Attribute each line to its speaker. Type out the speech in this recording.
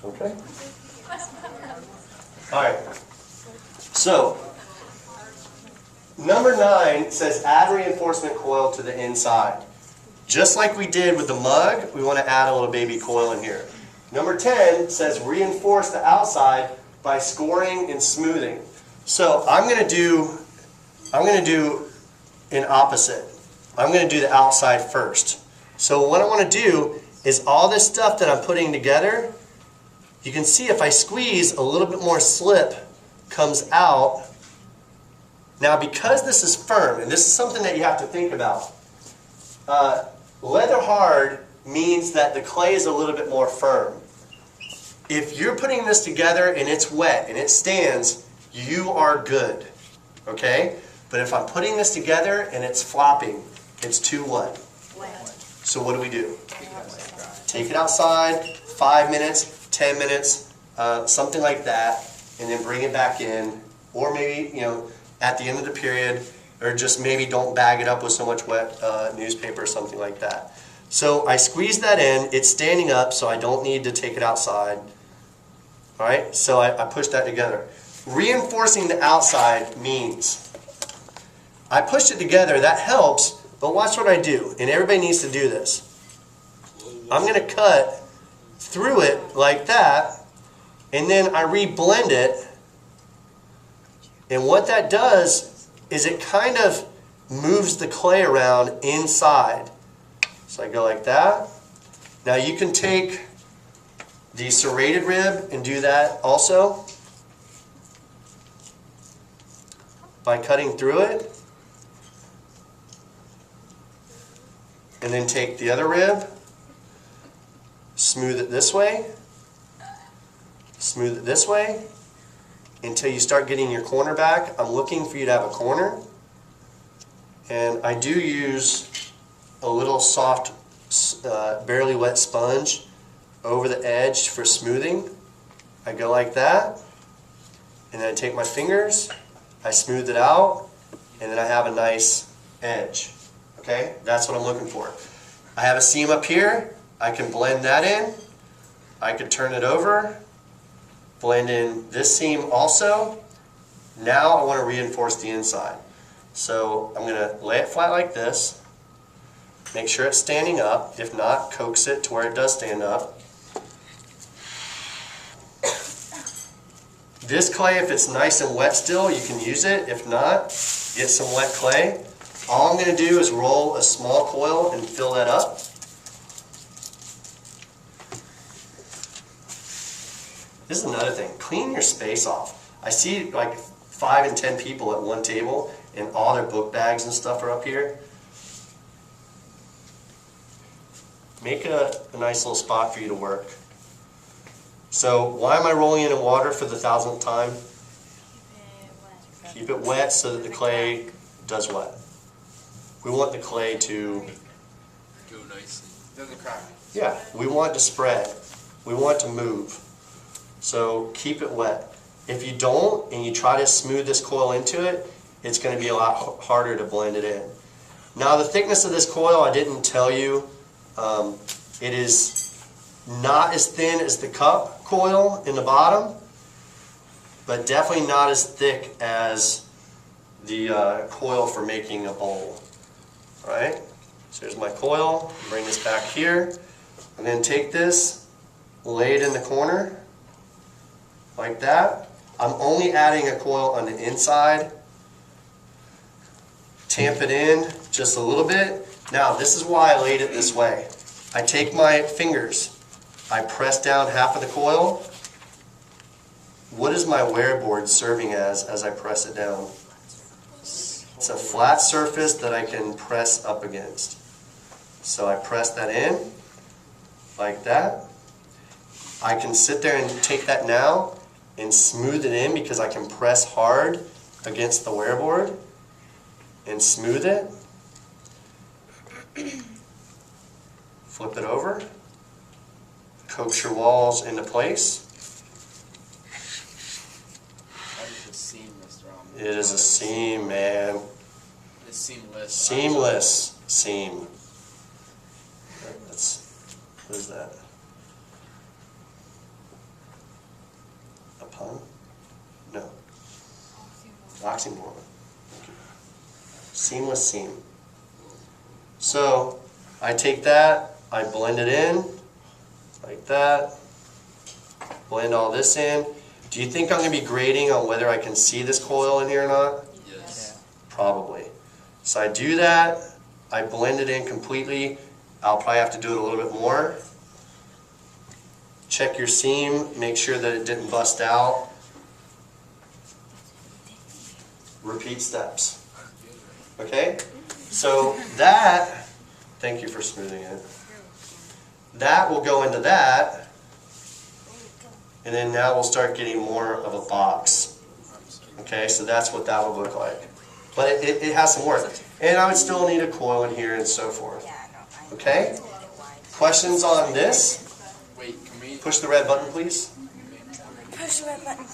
Speaker 1: Okay. All right. So, number 9 says add reinforcement coil to the inside. Just like we did with the mug, we want to add a little baby coil in here. Number 10 says reinforce the outside by scoring and smoothing. So I'm going to do an opposite. I'm going to do the outside first. So what I want to do is all this stuff that I'm putting together, you can see if I squeeze, a little bit more slip comes out. Now because this is firm, and this is something that you have to think about, leather hard means that the clay is a little bit more firm. If you're putting this together and it's wet and it stands, you are good, okay? But if I'm putting this together and it's flopping, it's too what? Wet. So what do we do? Take it outside, 5 minutes, 10 minutes, something like that, and then bring it back in, or maybe, at the end of the period, or just maybe don't bag it up with so much wet newspaper or something like that. So I squeeze that in, it's standing up, so I don't need to take it outside. All right, so I push that together. Reinforcing the outside means I pushed it together, that helps, but watch what I do, and everybody needs to do this. I'm going to cut through it like that, and then I re-blend it, and what that does is it kind of moves the clay around inside. So I go like that. Now you can take the serrated rib and do that also by cutting through it. And then take the other rib, smooth it this way, smooth it this way, until you start getting your corner back. I'm looking for you to have a corner. And I do use a little soft, barely wet sponge over the edge for smoothing. I go like that, and then I take my fingers, I smooth it out, and then I have a nice edge. Okay, that's what I'm looking for. I have a seam up here, I can blend that in, I could turn it over, blend in this seam also. Now I want to reinforce the inside. So I'm going to lay it flat like this, make sure it's standing up, if not, coax it to where it does stand up. This clay, if it's nice and wet still, you can use it. If not, get some wet clay. All I'm going to do is roll a small coil and fill that up. This is another thing. Clean your space off. I see like 5 and 10 people at one table and all their book bags and stuff are up here. Make a nice little spot for you to work. So why am I rolling it in water for the 1000th time? Keep it wet so that the clay does what? We want the clay to
Speaker 2: go nicely. Doesn't crack.
Speaker 1: Yeah, we want it to spread. We want it to move. So keep it wet. If you don't and you try to smooth this coil into it, it's going to be a lot harder to blend it in. Now the thickness of this coil, I didn't tell you. It is not as thin as the cup coil in the bottom, but definitely not as thick as the coil for making a bowl. Alright, so here's my coil, bring this back here, and then take this, lay it in the corner, like that. I'm only adding a coil on the inside, tamp it in just a little bit. Now this is why I laid it this way. I take my fingers, I press down half of the coil. What is my wear board serving as I press it down? It's a flat surface that I can press up against. So I press that in, like that. I can sit there and take that now and smooth it in because I can press hard against the wear board and smooth it. Flip it over. Coax your walls into place.
Speaker 2: That is a seamless drum.
Speaker 1: It is a seam, man.
Speaker 2: It's seamless.
Speaker 1: Seamless seam. That's, what is that? Pun? No. Oxymoron. Seamless seam. So I take that, I blend it in like that. Blend all this in. Do you think I'm going to be grading on whether I can see this coil in here or not?
Speaker 2: Yes.
Speaker 1: Probably. So I do that, I blend it in completely. I'll probably have to do it a little bit more. Check your seam, make sure that it didn't bust out. Repeat steps. Okay? So that, thank you for smoothing it. That will go into that. And then now we'll start getting more of a box. Okay, so that's what that would look like. But it has some work. And I would still need a coil in here and so forth. Okay? Questions on this?
Speaker 2: Wait, can we?
Speaker 1: Push the red button, please.
Speaker 3: Push the red button.